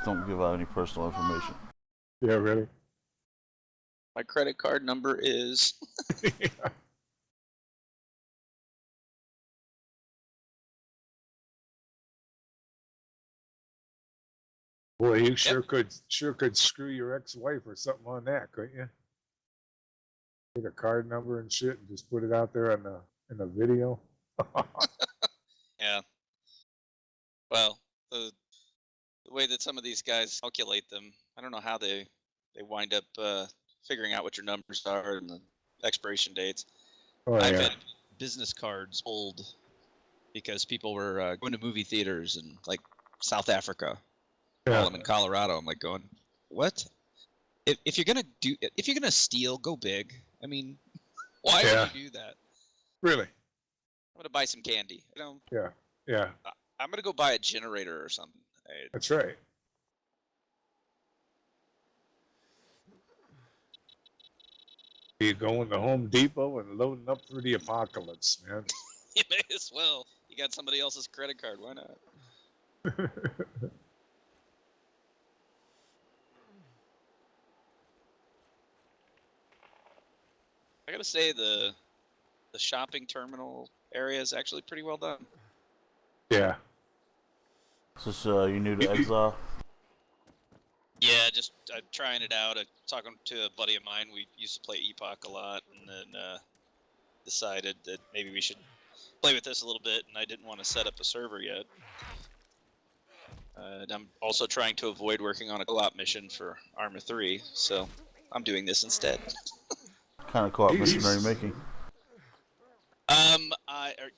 don't give out any personal information. Yeah, really? My credit card number is... Boy, you sure could screw your ex-wife or something on that, couldn't you? Get a card number and shit and just put it out there in a video. Yeah. Well, the way that some of these guys calculate them, I don't know how they wind up figuring out what your numbers are and the expiration dates. Oh, I've yeah. had business cards pulled because people were going to movie theaters in like South Africa. While I'm in Colorado, I'm like going, what? If you're gonna steal, go big. I mean, why would you do that? Really? I'm gonna buy some candy. You know? Yeah. Yeah. I'm gonna go buy a generator or something. That's right. You going to Home Depot and loading up for the apocalypse, man. You may as well. You got somebody else's credit card. Why not? I gotta say the shopping terminal area is actually pretty well done. Yeah. Is this you new to Exile? Yeah, just trying it out. Talking to a buddy of mine, we used to play Epoch a lot, and then decided that maybe we should play with this a little bit, and I didn't want to set up a server yet. And I'm also trying to avoid working on a co-op mission for Arma 3, so I'm doing this instead. What kind of co-op mission are you making? Are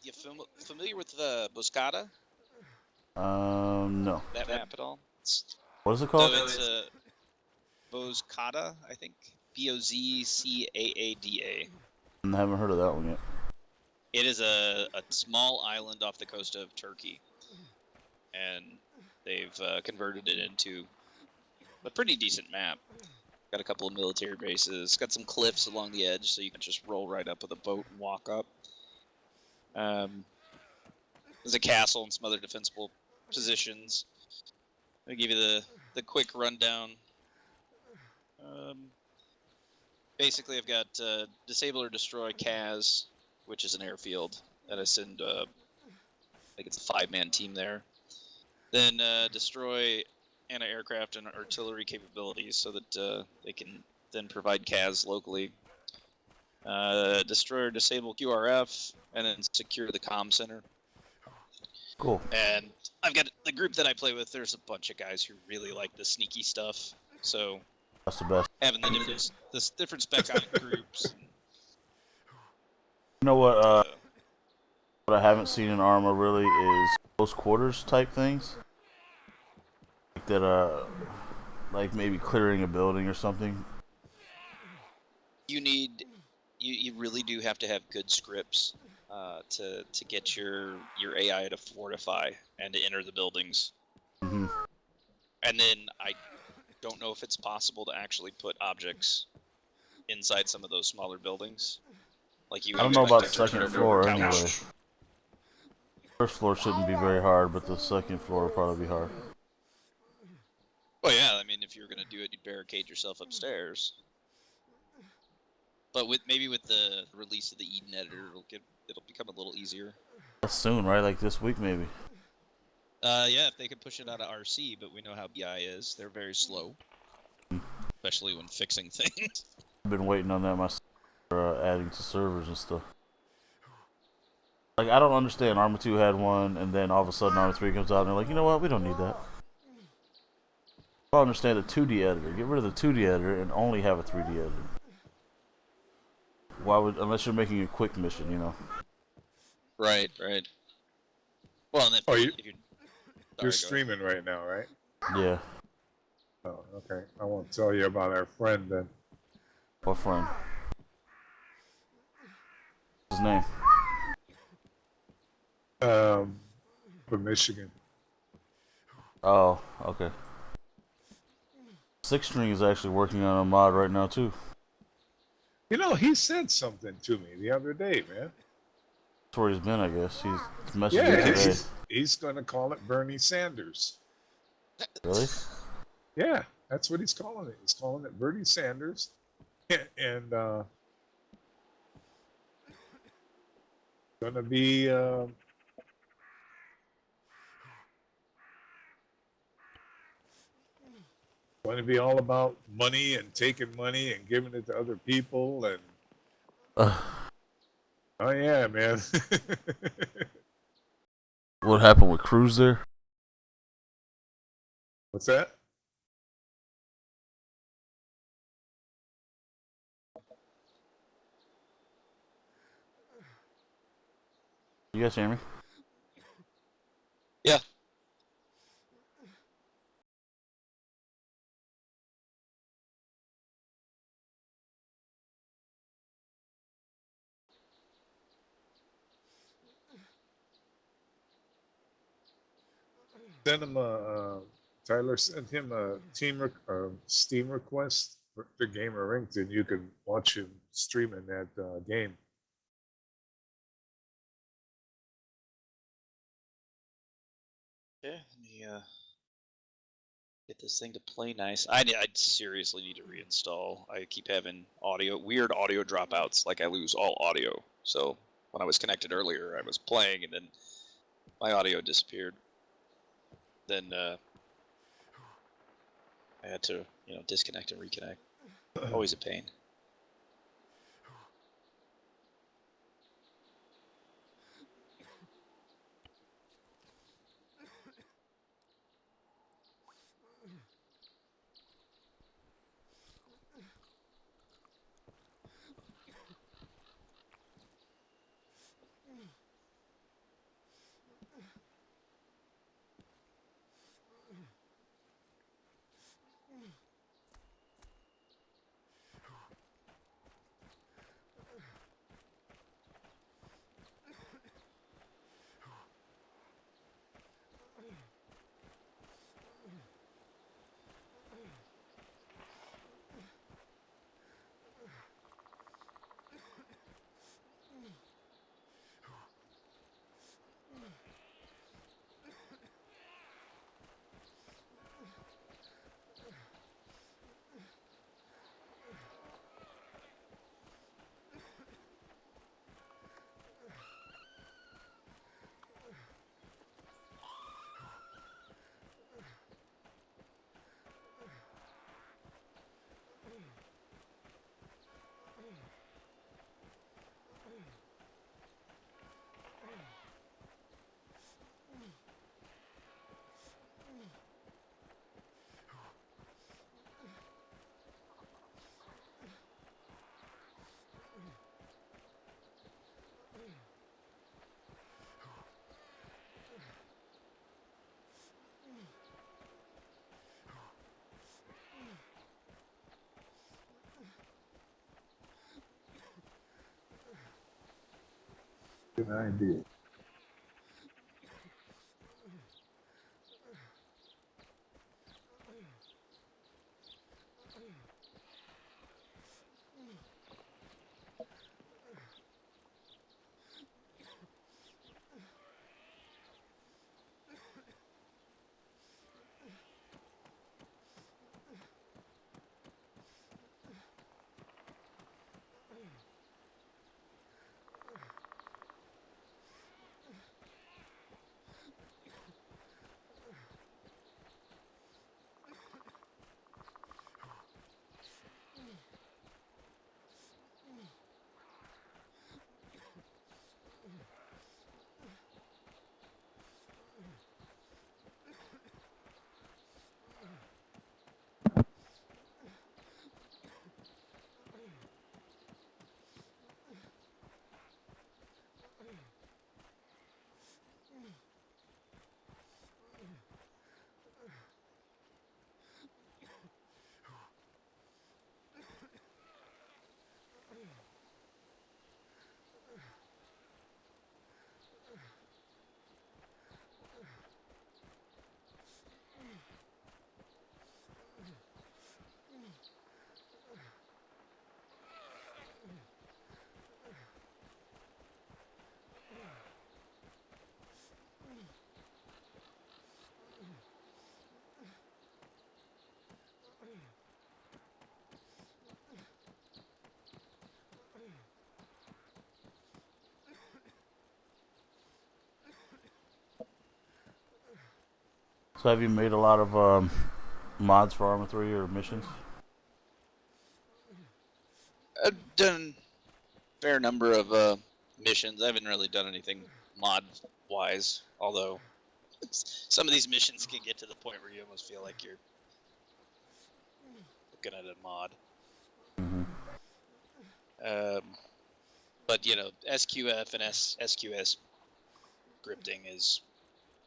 you familiar with the Boscada? No. That map at all? What is it called? So it's Boscada, I think. Bozcaada. I haven't heard of that one yet. It is a small island off the coast of Turkey, and they've converted it into a pretty decent map. Got a couple of military bases, got some cliffs along the edge, so you can just roll right up with a boat and walk up. There's a castle and some other defensible positions. I'll give you the quick rundown. Basically, I've got disable or destroy Kaz, which is an airfield, and I send, I think it's a 5-man team there. Then destroy anti-aircraft and artillery capabilities so that they can then provide Kaz locally. Destroy or disable QRF, and then secure the comm center. Cool. And I've got the group that I play with. There's a bunch of guys who really like the sneaky stuff. So that's the best. Having the different spec on groups. You know what? What I haven't seen in Arma really is close quarters type things. Like that. Like maybe clearing a building or something. You really do have to have good scripts. To get your AI to fortify and to enter the buildings. Mm-hmm. And then I don't know if it's possible to actually put objects inside some of those smaller buildings. Like you. I don't know about the second floor anyway. First floor shouldn't be very hard, but the second floor will probably be hard. Oh yeah, I mean if you're gonna do it, you barricade yourself upstairs. But maybe with the release of the Eden editor, it'll become a little easier. That's soon, right? Like this week, maybe. Yeah, if they could push it out of RC, but we know how BI is. They're very slow, especially when fixing things. I've been waiting on that myself for adding to servers and stuff. Like I don't understand. Arma 2 had one, and then all of a sudden Arma 3 comes out, and they're like, you know what? We don't need that. I don't understand the 2D editor. Get rid of the 2D editor and only have a 3D editor. Why would, unless you're making a quick mission, you know? Right, right. Well, and you're streaming right now, right? Yeah. Oh, okay. I won't tell you about our friend then. What friend? What's his name? From Michigan. Oh, okay. Six String is actually working on a mod right now too. You know, he said something to me the other day, man. That's where he's been, I guess. He's messaging me today. He's going to call it Bernie Sanders. Really? Yeah, that's what he's calling it. He's calling it Bernie Sanders, and gonna be all about money and taking money and giving it to other people and Uh, oh yeah, man. what happened with Cruz there? What's that? You guys hear me? Yeah. Send him Tyler sent him a Steam request for the GamerInked, and you can watch him streaming that game. Okay, let me get this thing to play nice. I seriously need to reinstall. I keep having weird audio dropouts, like I lose all audio. So when I was connected earlier, I was playing and then my audio disappeared. Then I had to, disconnect and reconnect. Always a pain. Good idea. So have you made a lot of mods for Arma 3 or missions? I've done a fair number of missions. I haven't really done anything mod-wise, although some of these missions can get to the point where you almost feel like you're looking at a mod. Mm-hmm. But, you know, SQF and SQS scripting has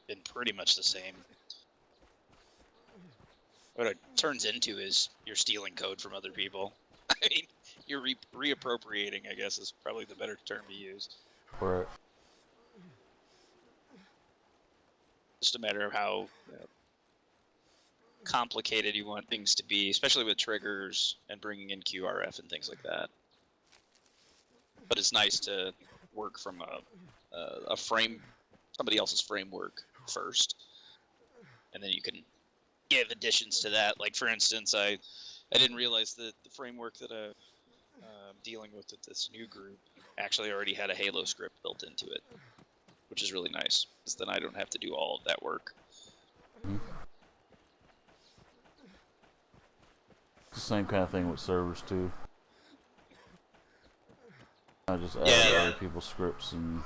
been pretty much the same. What it turns into is you're stealing code from other people. I mean, you're reappropriating, I guess, is probably the better term to use. Right. Just a matter of how complicated you want things to be, especially with triggers and bringing in QRF and things like that. But it's nice to work from a frame, somebody else's framework first, and then you can give additions to that. Like, for instance, I didn't realize that the framework that I'm dealing with this new group actually already had a Halo script built into it, which is really nice, because then I don't have to do all of that work. Mm-hmm. It's the same kind of thing with servers too. I just add other people's scripts and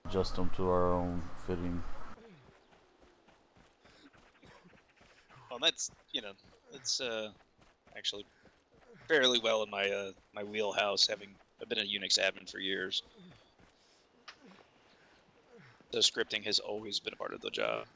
adjust them to our own fitting. Well, that's, you know, it's actually fairly well in my my wheelhouse. I've been a Unix admin for years, so scripting has always been a part of the job.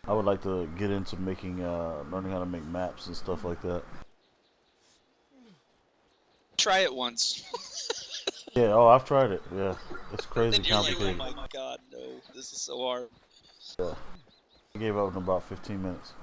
I would like to get into making, learning how to make maps and stuff like that. Try it once. Yeah, oh, I've tried it. Yeah, it's crazy Then you're like, complicated. oh my god, no, this is so hard. Yeah, I gave up in about 15 minutes.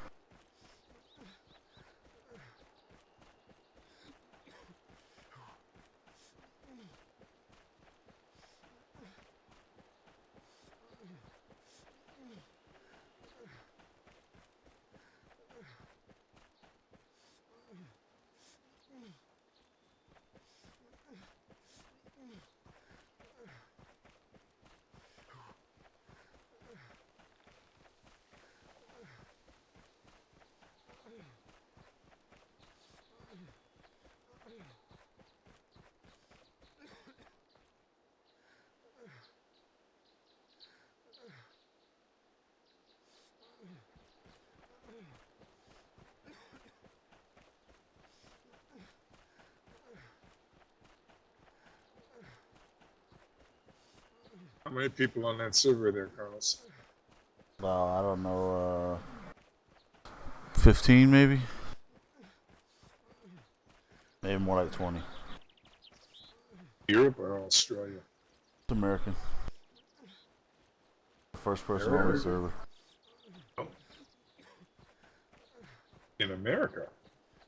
How many people on that server there, Carlos? I don't know, 15 maybe? Maybe more like 20. Europe or Australia? It's American. First person on the server. In America?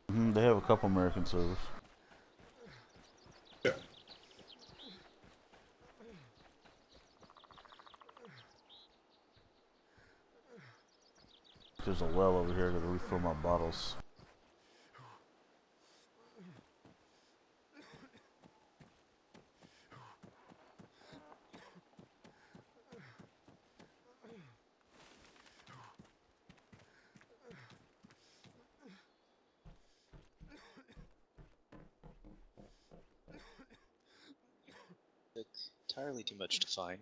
They have a couple American servers. Yeah. There's a well over here to refill my bottles. Took entirely too much to find.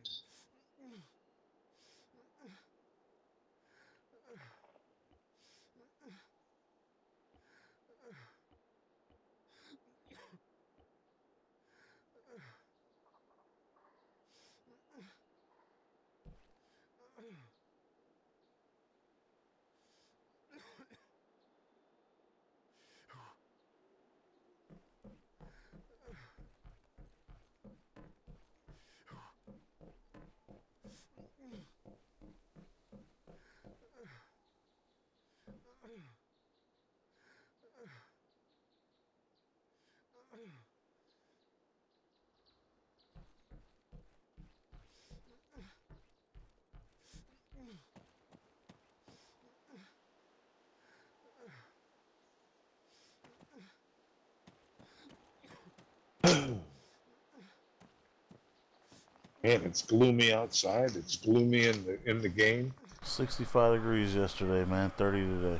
Man, it's gloomy outside. It's gloomy in the game. 65 degrees yesterday, man. 30 today.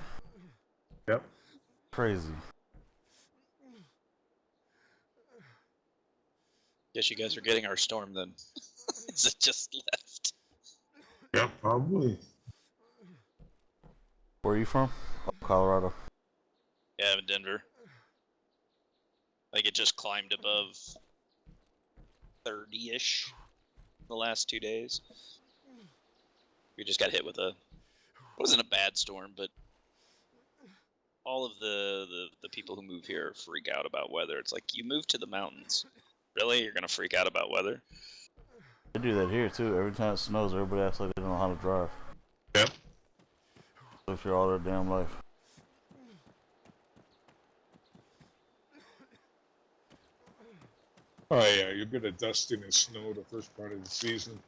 Yep. Crazy. Guess you guys are getting our storm then. Is it just left? Yep, probably. Where are you from? Oh, Colorado. Yeah, I'm in Denver. Like it just climbed above 30-ish the last 2 days. We just got hit with it wasn't a bad storm, but all of the people who move here freak out about weather. It's like, you move to the mountains. Really? You're gonna freak out about weather? They do that here too. Every time it snows, everybody acts like they don't know how to drive. Yep. Live here all their damn life. Oh yeah, you're gonna dust in and snow the first part of the season.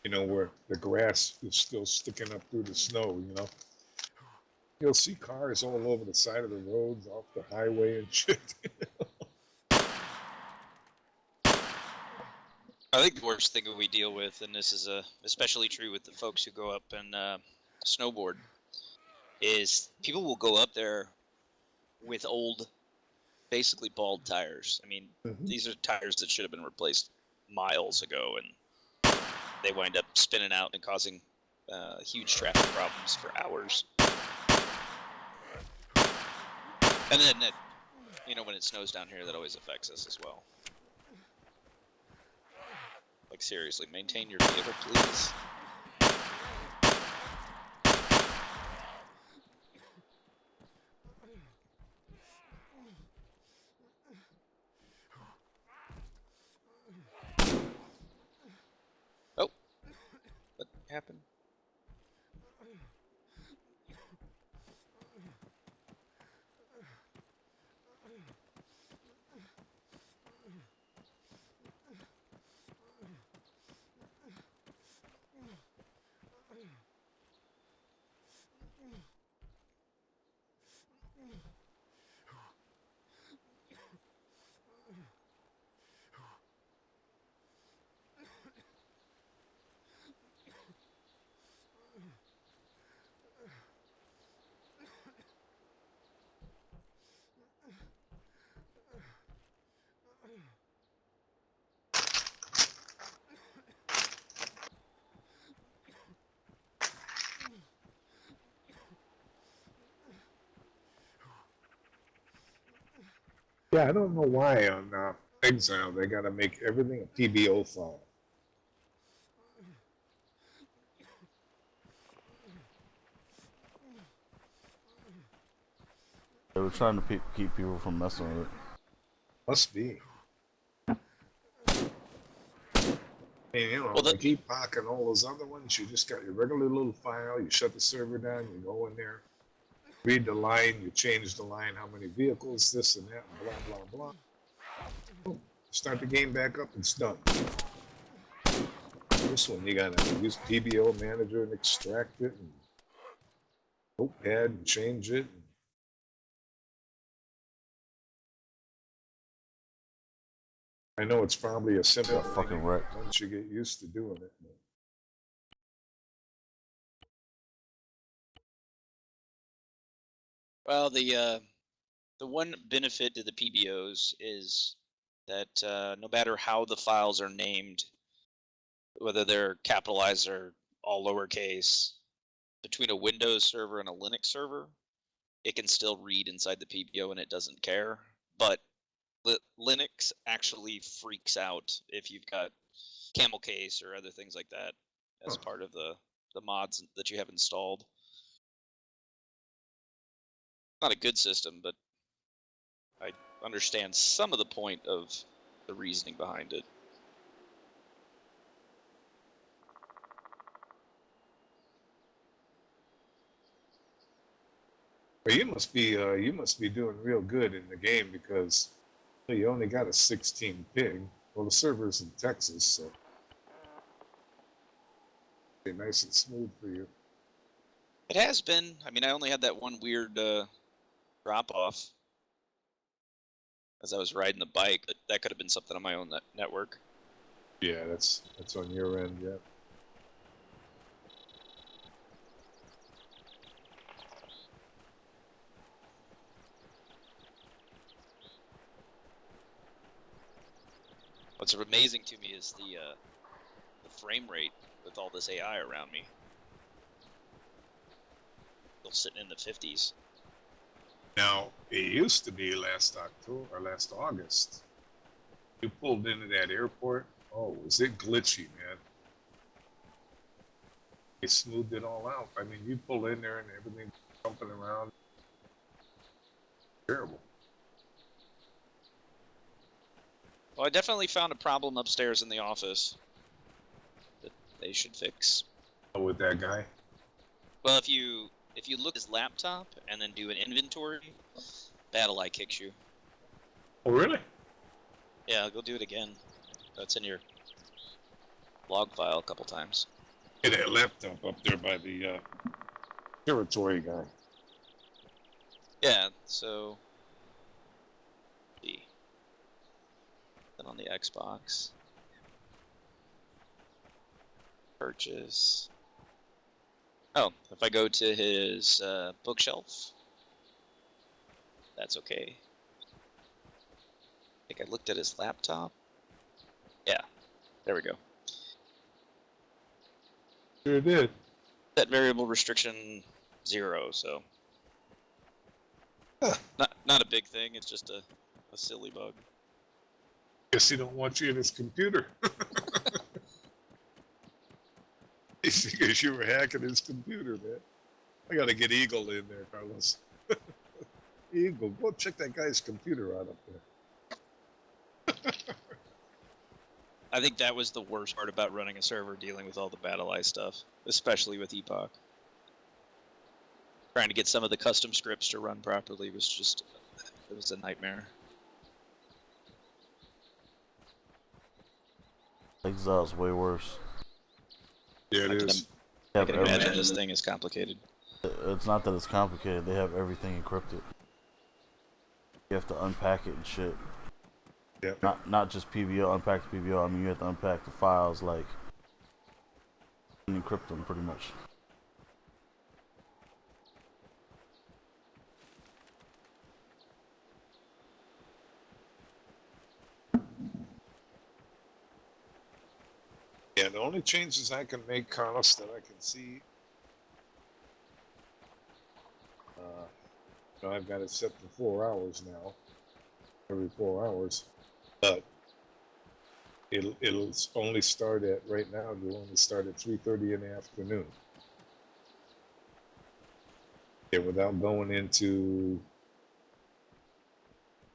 You know, where the grass is still sticking up through the snow, you know. You'll see cars all over the side of the roads, off the highway and shit. I think the worst thing that we deal with, and this is especially true with the folks who go up and snowboard, is people will go up there with old, basically bald tires. I mean, these are tires that should have been replaced miles ago, and they wind up spinning out and causing huge traffic problems for hours. And then, you know, when it snows down here, that always affects us as well. Like, seriously, maintain your vehicle, please. Oh, what happened? Yeah, I don't know why on Exile they gotta make everything a PBO file. They were trying to keep people from messing with it. Must be. And, you know, Well, like Epoch and all those other ones, you just got your regular little file, you shut the server down, you go in there, read the line, you change the line, how many vehicles, this and that, and blah, blah, blah. Boom. Start the game back up, it's done. This one, you gotta use PBO Manager and extract it, and Notepad and change it. I know it's probably a simple Got fucking thing wrecked. once you get used to doing it. well, the one benefit to the PBOs is that no matter how the files are named, whether they're capitalized or all lowercase, between a Windows server and a Linux server, it can still read inside the PBO and it doesn't care. But Linux actually freaks out if you've got camel case or other things like that as part of the mods that you have installed. Not a good system, but I understand some of the point of the reasoning behind it. Well, you must be doing real good in the game because you only got a 16 ping. Well, the server's in Texas, so it's nice and smooth for you. It has been. I mean, I only had that one weird drop-off as I was riding the bike, but that could have been something on my own network. Yeah, that's on your end, yeah. What's amazing to me is the frame rate with all this AI around me. Still sitting in the 50s. Now, it used to be last October or last August. You pulled into that airport. Oh, was it glitchy, man? They smoothed it all out. I mean, you pull in there and everything jumping around. Terrible. Well, I definitely found a problem upstairs in the office that they should fix. Oh, with that guy? Well, if you look at his laptop and then do an inventory, BattleEye kicks you. Oh, really? Yeah, go do it again. That's in your log file a couple times. Yeah, that laptop up there by the territory guy. Yeah, so see. Then on the Xbox. Purchase. Oh, if I go to his bookshelf, that's okay. I think I looked at his laptop. Yeah, there we go. Sure did. That variable restriction 0, so Huh. not a big thing. It's just a silly bug. Guess he don't want you in his computer. He figures you were hacking his computer, man. I gotta get Eagle in there, Carlos. Eagle, go check that guy's computer out up there. I think that was the worst part about running a server, dealing with all the BattleEye stuff, especially with Epoch. Trying to get some of the custom scripts to run properly was just, it was a nightmare. Exile's way worse. Yeah, it is. I can imagine this thing is complicated. It's not that it's complicated. They have everything encrypted. You have to unpack it and shit. Yeah. Not just PBO, unpack the PBO. I mean, you have to unpack the files, like, and encrypt them pretty much. Yeah, the only changes I can make, Carlos, that I can see, I've got it set to 4 hours now, every 4 hours, but it'll only start at, right now, it'll only start at 3:30 in the afternoon. Yeah, without going into,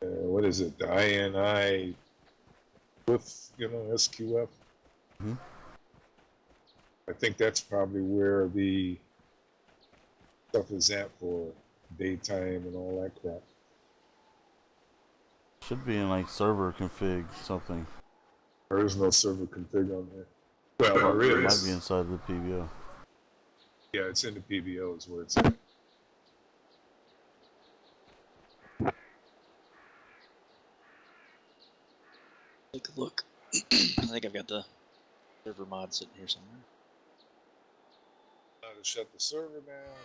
what is it, the INI with, SQF. Mm-hmm. I think that's probably where the stuff is at for daytime and all that crap. Should be in like server config something. There is no server config on there. Well, there It might is. be inside the PBO. Yeah, it's in the PBO is where it's at. Take a look. I think I've got the server mod sitting here somewhere. How to shut the server down,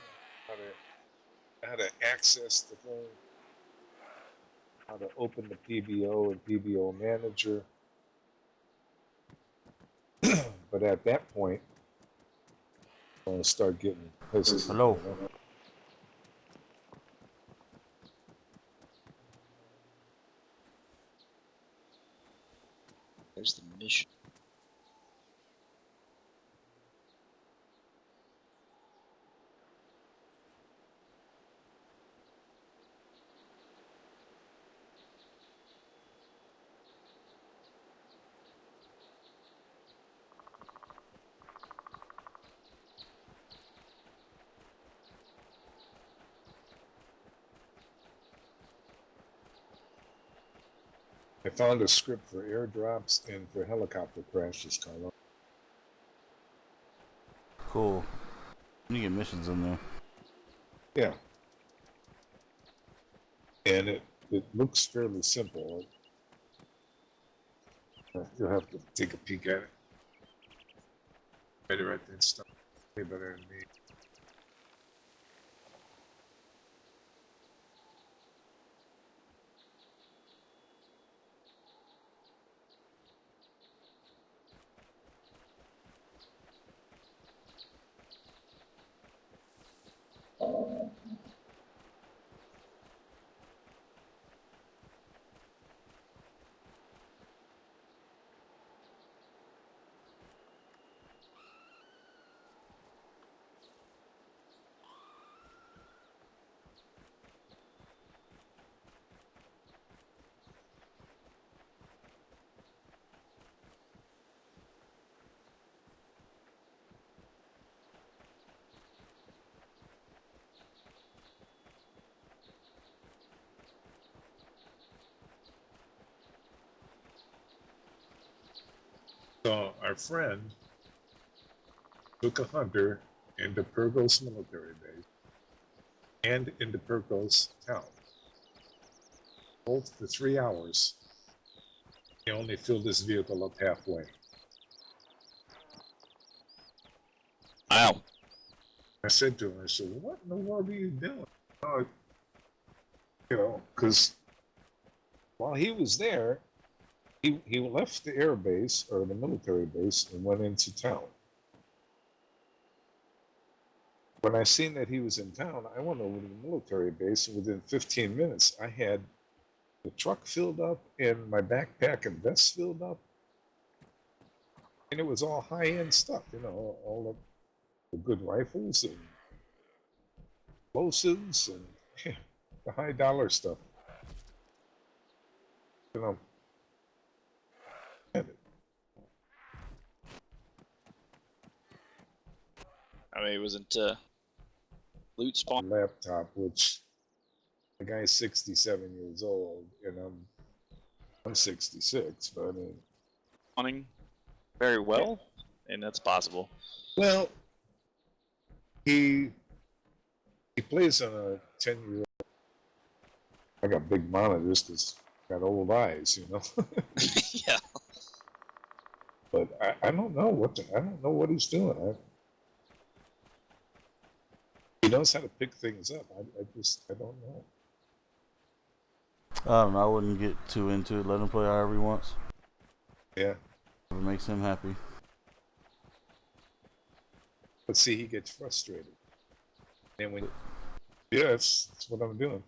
how to access the thing, how to open the PBO and PBO manager. But at that point, I'm going to start getting hesitant. Hello. There's the mission. I found a script for airdrops and for helicopter crashes, Carlo. Cool. You get missions in there. Yeah. And it looks fairly simple. You'll have to take a peek at it. Better at that stuff. Way better than me. So our friend took a hunter into Purgos military base and into Purgos town. Both for 3 hours. He only filled his vehicle up halfway. Wow. I said to him, I said, what in the world are you doing? You know, because while he was there, he left the air base or the military base and went into town. When I seen that he was in town, I went over to the military base, and within 15 minutes, I had the truck filled up and my backpack and vest filled up. And it was all high-end stuff, you know, all the good rifles and explosives and the high-dollar stuff. You know, I mean, it wasn't loot spawn. laptop, which the guy's 67 years old, and I'm 66, but I mean, Spawning very well, and that's possible. well, he plays on a 10-year-old. I got big monitors because I got old eyes, you know. Yeah. But I don't know I don't know what he's doing. He knows how to pick things up. I don't know. I don't know. I wouldn't get too into it. Let him play however he wants. Yeah. Whatever makes him happy. But see, he gets frustrated. And when, yeah, that's what I'm doing.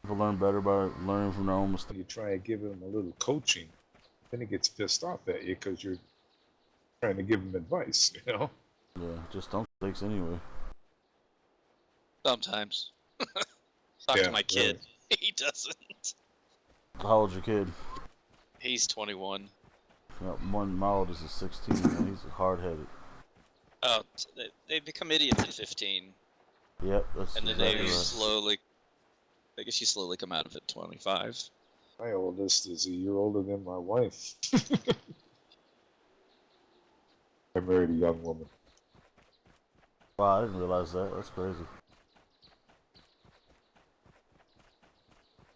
People learn better by learning from their own mistakes. You try and give him a little coaching, then he gets pissed off at you because you're trying to give him advice, you know? Yeah, just don't mistakes anyway. Sometimes. Talk to my kid. Right. He doesn't. How old's your kid? He's 21. My oldest is 16, and he's hard-headed. Oh, they become idiots at 15. Yep, that's and then exactly they right. slowly, I guess you slowly come out of it 25. My oldest is a year older than my wife. I married a young woman. Wow, I didn't realize that. That's crazy.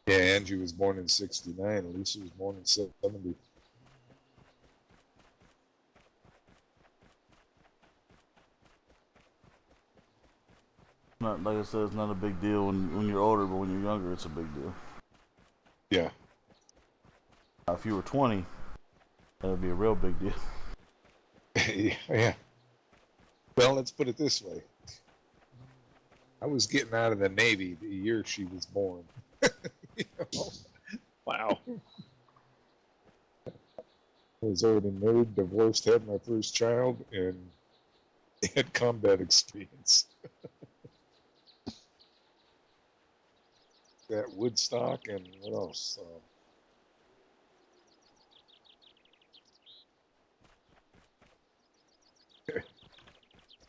Yeah, Angie was born in 69. Lisa was born in 70. Not, like I said, it's not a big deal when you're older, but when you're younger, it's a big deal. Yeah. If you were 20, that would be a real big deal. Yeah. Well, let's put it this way. I was getting out of the Navy the year she was born. You know? Wow. I was already married, divorced, had my first child, and had combat experience. That Woodstock and what else?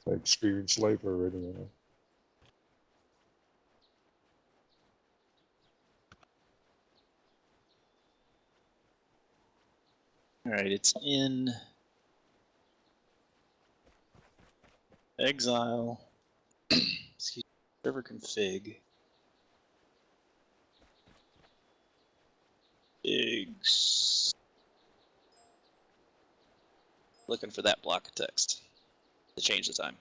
I experienced life already, you know. Alright, it's in exile. Excuse me, server config. settings. Looking for that block of text to change the time.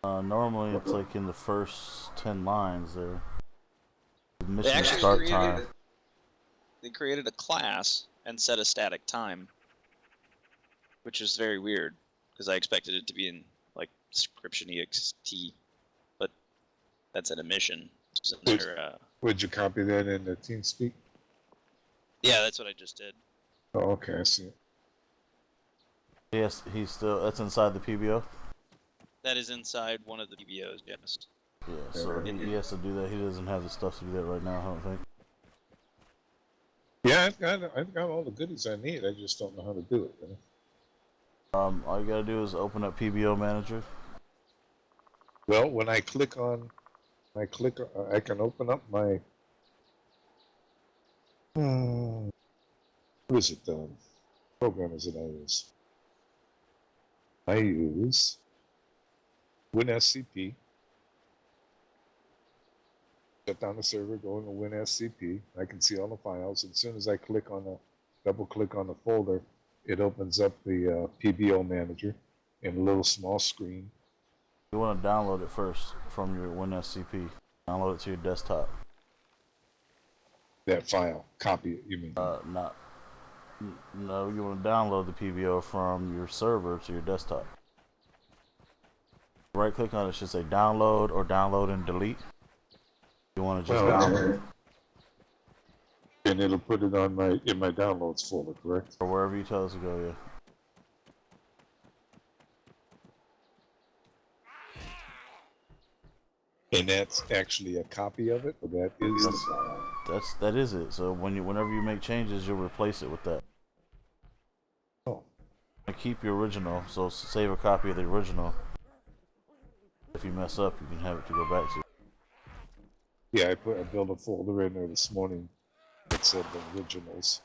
Normally it's like in the first 10 lines there. The They mission actually start time. They created a class and set a static time, which is very weird because I expected it to be in like description ext, but that's at a mission. Which is in their, Would you copy that in the TeamSpeak? yeah, that's what I just did. Oh, okay, I see it. Yes, that's inside the PBO. That is inside one of the PBOs, yes. Yeah, so he has to do that. He doesn't have the stuff to do that right now, I don't think. Yeah, I've got all the goodies I need. I just don't know how to do it. You know? All you gotta do is open up PBO Manager. Well, when I click on, I can open up my. What is it? The program is it I use? I use WinSCP. Shut down the server, go into WinSCP. I can see all the files. As soon as I double click on the folder, it opens up the PBO manager in a little small screen. You want to download it first from your WinSCP. Download it to your desktop. That file, copy it. You mean? No, you want to download the PBO from your server to your desktop. Right click on it, should say download or download and delete. You want to just download it. And it'll put it on in my downloads folder, correct? Or wherever you tell us to go, yeah. And that's actually a copy of it, or that is the file? That is it. So whenever you make changes, you'll replace it with that. Oh. And keep your original, so save a copy of the original. If you mess up, you can have it to go back to. Yeah, I built a folder in there this morning that said the originals.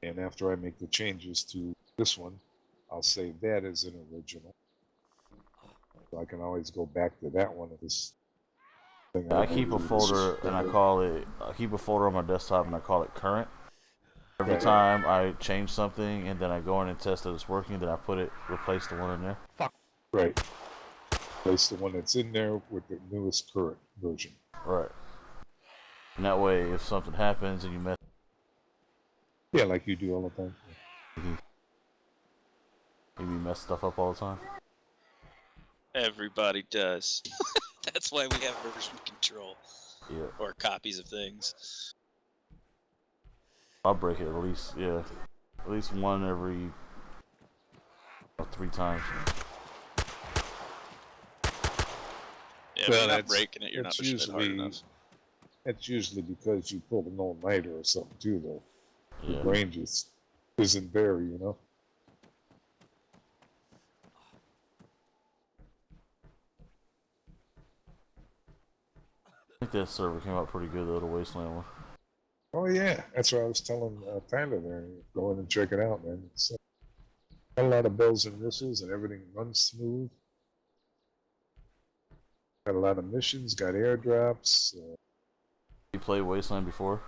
And after I make the changes to this one, I'll save that as an original. So I can always go back to that one of this thing. I keep a folder and I keep a folder on my desktop and I call it current. Every time I change something and then I go in and test that it's working, then I replace the one in there. Right. Replace the one that's in there with the newest current version. Right. And that way, if something happens and you mess. Yeah, like you do all the time. You mess stuff up all the time. Everybody does. That's why we have version control. Yeah. Or copies of things. I'll break it at least one every 3 times. Yeah, well, if you're not breaking it, you're not pushing it hard enough. That's usually because you pulled an all-nighter or something too, though. Yeah. The brain just isn't there, you know? I think that server came out pretty good though, the Wasteland one. Oh yeah, that's what I was telling Tyler there. Go in and check it out, man. It's got a lot of bells and whistles, and everything runs smooth. Got a lot of missions, got airdrops. You played Wasteland before?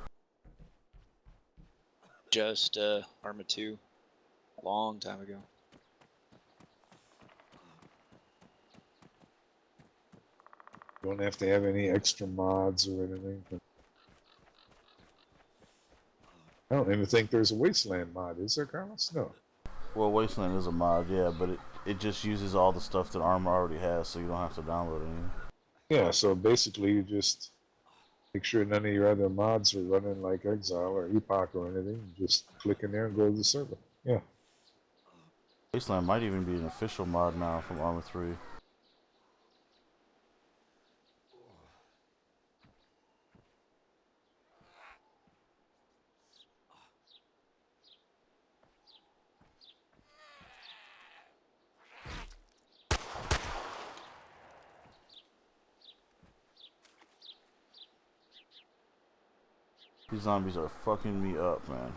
Just Arma 2, a long time ago. You don't have to have any extra mods or anything. I don't even think there's a Wasteland mod, is there, Carlos? No. Well, Wasteland is a mod, yeah, but it just uses all the stuff that Arma already has, so you don't have to download anything. Yeah, so basically you just make sure none of your other mods are running like Exile or Epoch or anything. You just click in there and go to the server. Yeah. Wasteland might even be an official mod now from Arma 3. These zombies are fucking me up, man.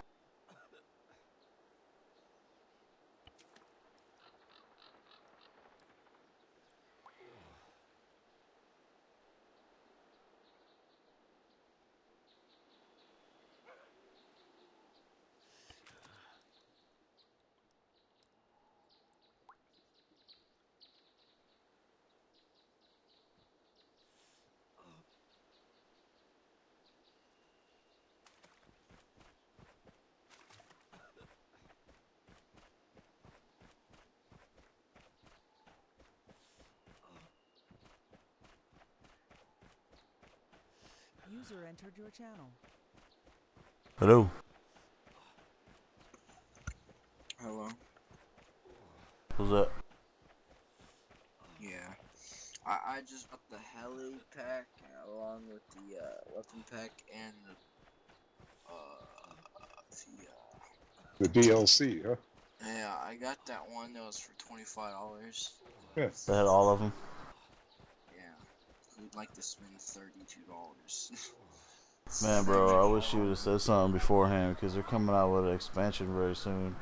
User entered your channel. Hello. Hello. Who's that? Yeah. I just got the heli pack along with the weapon pack and The DLC, huh? yeah, I got that one that was for $25. Yes. They had all of them. Yeah. Who'd like to spend $32? Man, bro, I wish you would have said something beforehand because they're coming out with an expansion very soon,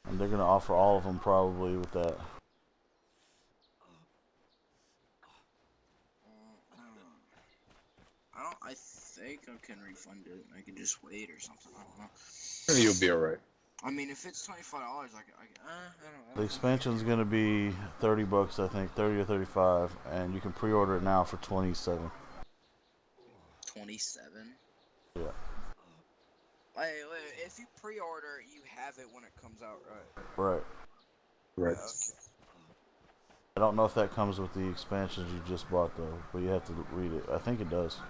and they're gonna offer all of them probably with that. I think I can refund it. I can just wait or something. I don't know. You'll be alright. I mean, if it's $25, I don't know. The expansion's gonna be $30, I think, 30 or 35, and you can pre-order it now for 27. 27. Yeah. Wait, if you pre-order, you have it when it comes out, right? Right. Right. Okay. I don't know if that comes with the expansions you just bought though, but you have to read it. I think it does.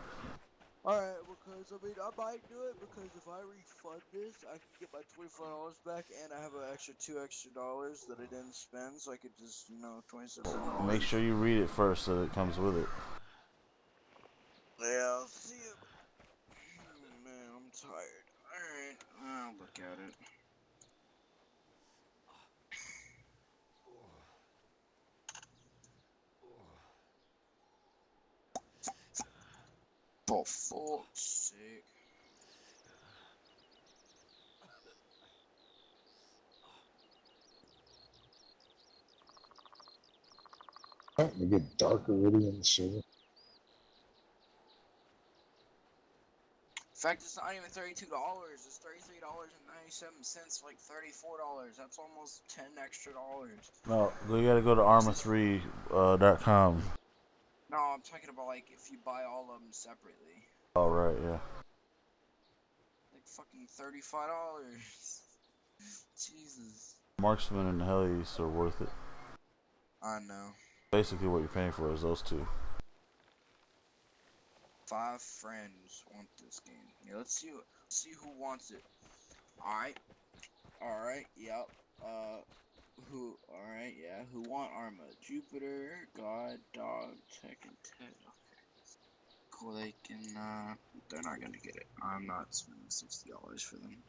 Alright, because I mean, I might do it because if I refund this, I can get my $25 back, and I have an extra $2 that I didn't spend, so I could just, $27. Make sure you read it first so that it comes with it. Yeah, I'll see it. Man, I'm tired. Alright, I'll look at it. For fuck's sake. Starting to get dark already in the server. In fact, it's not even $32. It's $33.97, like $34. That's almost $10 extra. No, you gotta go to arma3.com. No, I'm talking about like if you buy all of them separately. Oh, right, yeah. Like fucking $35. Jesus. Marksman and Helis are worth it. I know. Basically, what you're paying for is those two. 5 friends want this game. Yeah, let's see who wants it. Alright. Alright, yep. Alright, yeah. Who want Arma? Jupiter, God, Dog, Tech, and Ted. Okay. Cool, they can, they're not gonna get it. I'm not spending $60 for them.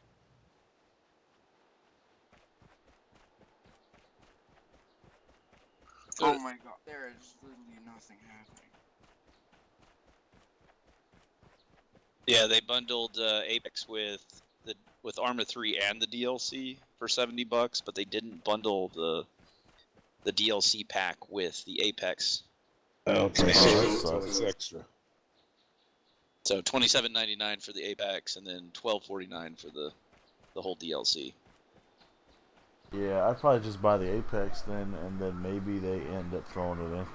Oh my god, there is literally nothing happening. Yeah, they bundled Apex with Arma 3 and the DLC for $70, but they didn't bundle the DLC pack with the Apex. Okay, Oh, so it's extra. So $27.99 for the Apex, and then $12.49 for the whole DLC. Yeah, I'd probably just buy the Apex then, and then maybe they end up throwing it in.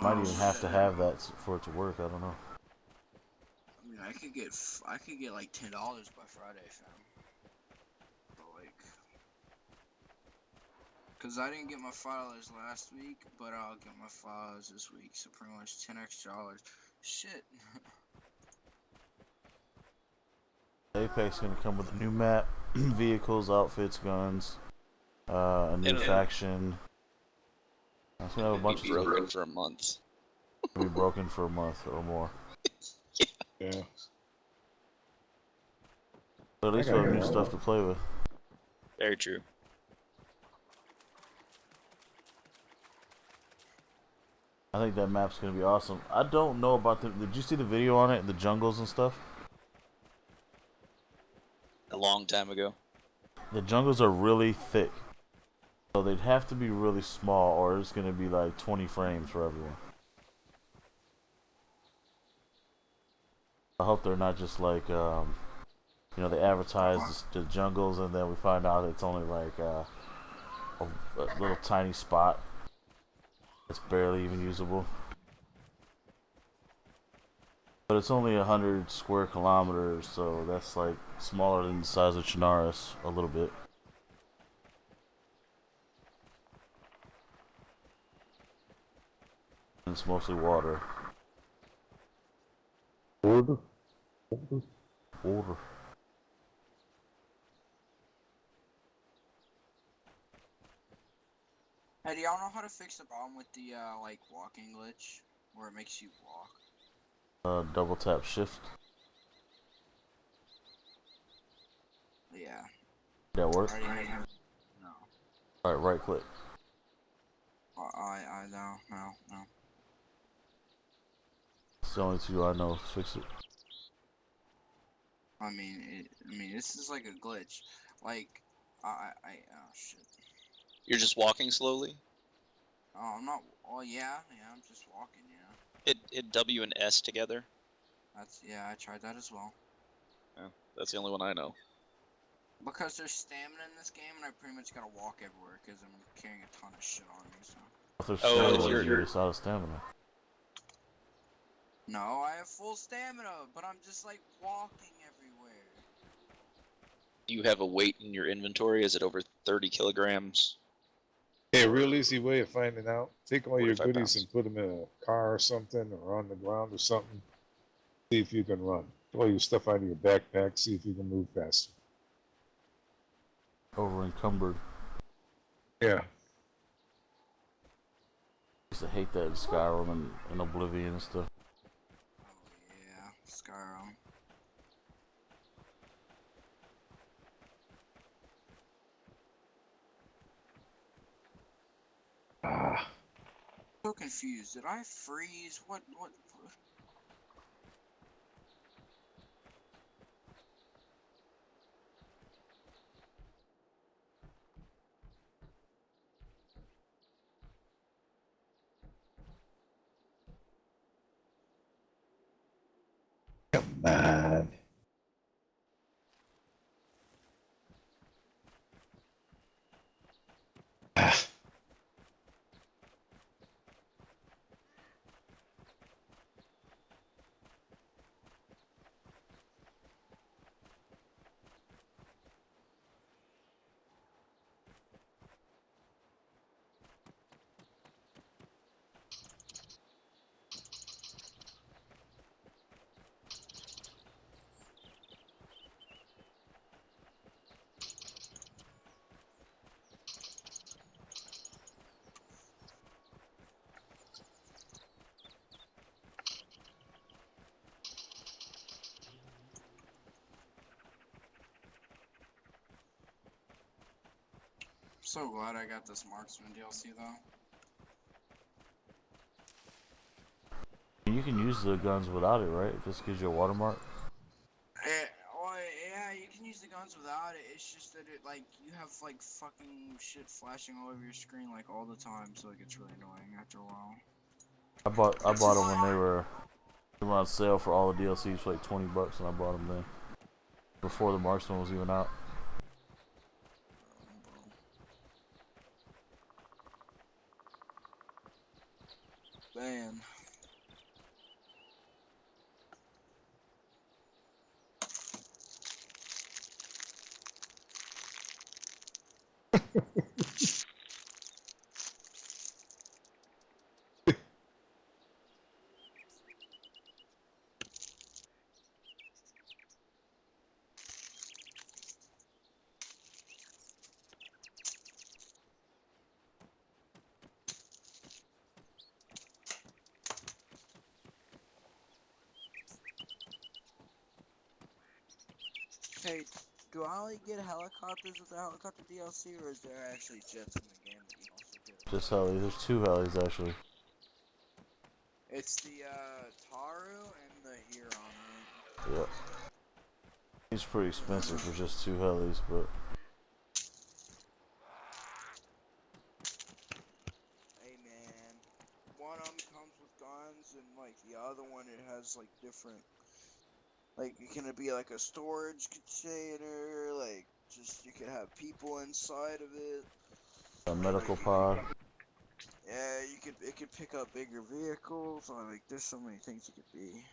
Might even have to have that for it to work. I don't know. I mean, I could get like $10 by Friday, fam. But like, cause I didn't get my $5 last week, but I'll get my $5 this week, so pretty much $10 extra. Shit. Apex gonna come with a new map, vehicles, outfits, guns, a new faction. It's gonna have a bunch of stuff. Broken for a month. It'll be broken for a month or more. Yeah. But at least we'll have new stuff to play with. Very true. I think that map's gonna be awesome. I don't know about the. Did you see the video on it? The jungles and stuff. A long time ago. The jungles are really thick, so they'd have to be really small, or it's gonna be like 20 frames for everyone. I hope they're not just like, you know, they advertise the jungles and then we find out it's only like a little tiny spot. It's barely even usable. But it's only 100 square kilometers, so that's like smaller than the size of Chinaris a little bit. And it's mostly water. Order. Order. Hey, do y'all know how to fix the problem with the like walking glitch, where it makes you walk? Double tap shift. Yeah. That work? No. Alright, right click. No. It's the only two I know to fix it. I mean, this is like a glitch. Like, oh shit. You're just walking slowly. Oh, I'm not. Oh yeah, I'm just walking. Yeah. Hit W and S together. I tried that as well. Yeah, that's the only one I know. Because there's stamina in this game, and I pretty much gotta walk everywhere because I'm carrying a ton of shit on me. So. If there's Oh, stamina, if you're just out of stamina. No, I have full stamina, but I'm just like walking everywhere. Do you have a weight in your inventory? Is it over 30 kilograms? Hey, a real easy way of finding out. Take all your 45 goodies pounds. and put them in a car or something, or on the ground or something. See if you can run. Throw your stuff out of your backpack. See if you can move faster. Over encumbered. Yeah. I used to hate that in Skyrim and Oblivion and stuff. Oh yeah, Skyrim. Ah. So confused. Did I freeze? What? Come on. Ah. So glad I got this Marksman DLC though. You can use the guns without it, right? It just gives you a watermark. Yeah, you can use the guns without it. It's just that it like you have like fucking shit flashing all over your screen like all the time, so it gets really annoying after a while. I bought them when they were on sale for all the DLCs for like $20, and I bought them then before the Marksman was even out. Man. Hey, do I only get helicopters with the helicopter DLC, or is there actually jets in the game that you also get? Just helis. There's two helis actually. It's the Taru and the Huron, right? Yeah. It's pretty expensive for just two helis, but Hey man, one of them comes with guns, and like the other one, it has like different. Like, it can be like a storage container, like, just, you can have people inside of it. a medical Like, pod. yeah, it could pick up bigger vehicles, or like, there's so many things it could be.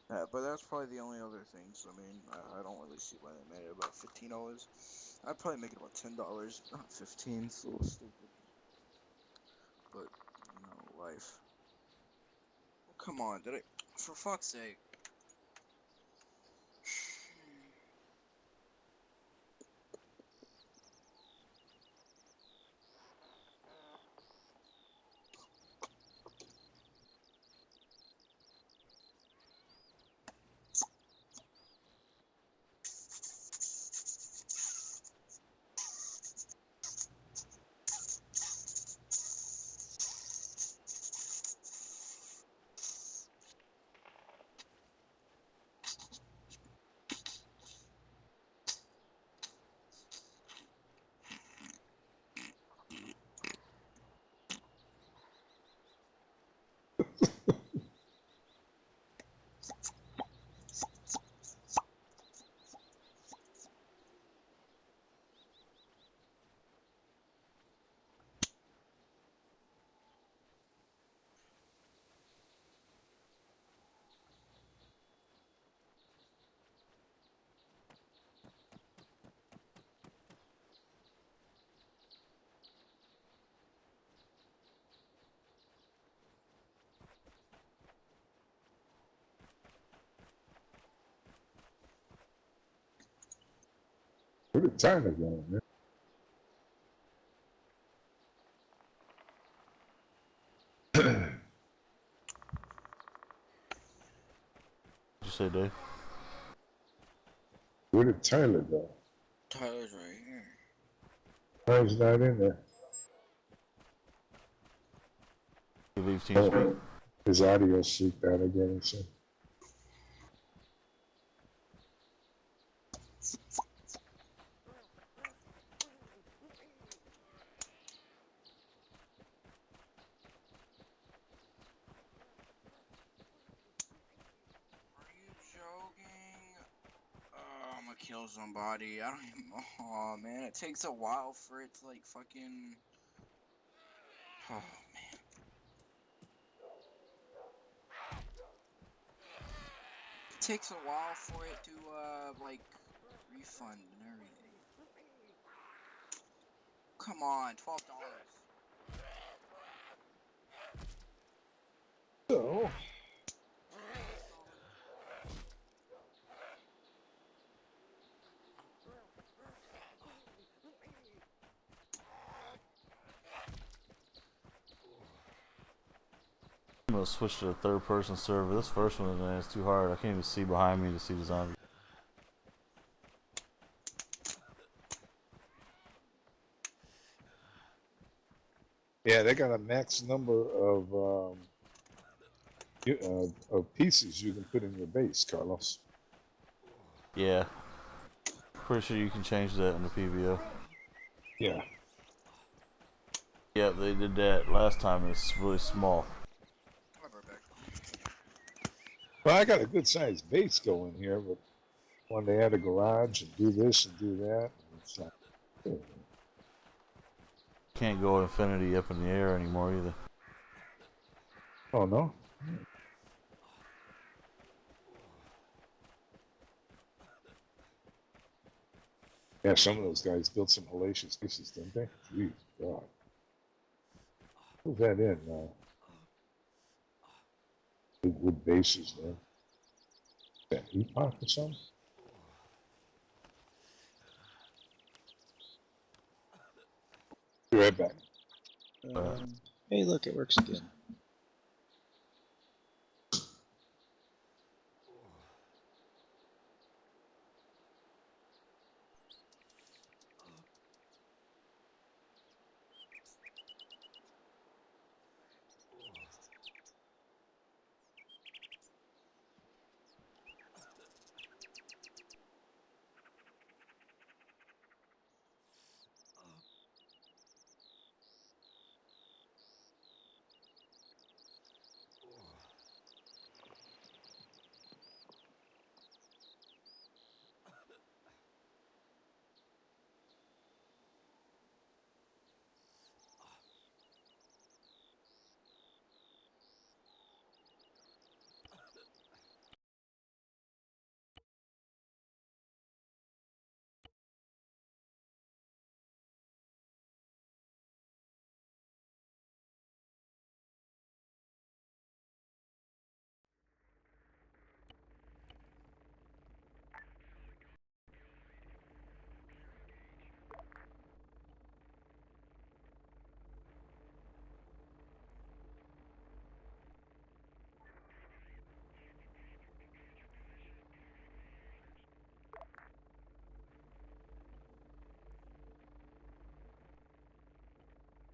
But that's probably the only other things. I mean, I don't really see why they made it about $15. I'd probably make it about $10, not 15. It's a little stupid. But, you know, life. Oh, come on, for fuck's sake. Where did Tyler go, man? What'd you say, Dave? Where did Tyler go? Tyler's right here. Tyler's not in there. You leave TeamSpeak? His audio seeped out again. So. Are you joking? I'm gonna kill somebody. I don't even. Oh man, it takes a while for it to like fucking. Oh man. It takes a while for it to like refund and everything. Come on, $12. So, I'm gonna switch to a third-person server. This first one, man, is too hard. I can't even see behind me to see the zombie. yeah, they got a max number of pieces you can put in your base, Carlos. Yeah. Pretty sure you can change that in the PVO. Yeah. Yep, they did that last time. It's really small. I'll be right back. Well, I got a good sized base going here, but when they add a garage and do this and do that, it's like, Can't go infinity up in the air anymore either. oh no. Yeah, some of those guys built some hellacious bases, didn't they? Jeez, God. Put that in, big wood bases, man. Is that epoch or something? Be right back. Hey, look, it works again.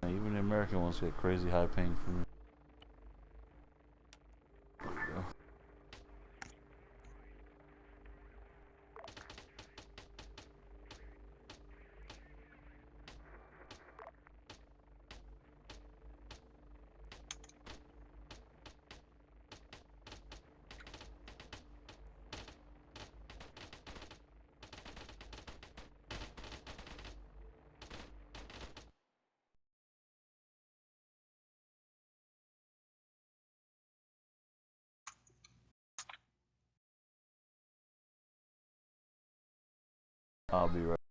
Even the American ones get crazy high ping for me. There we go. I'll be right.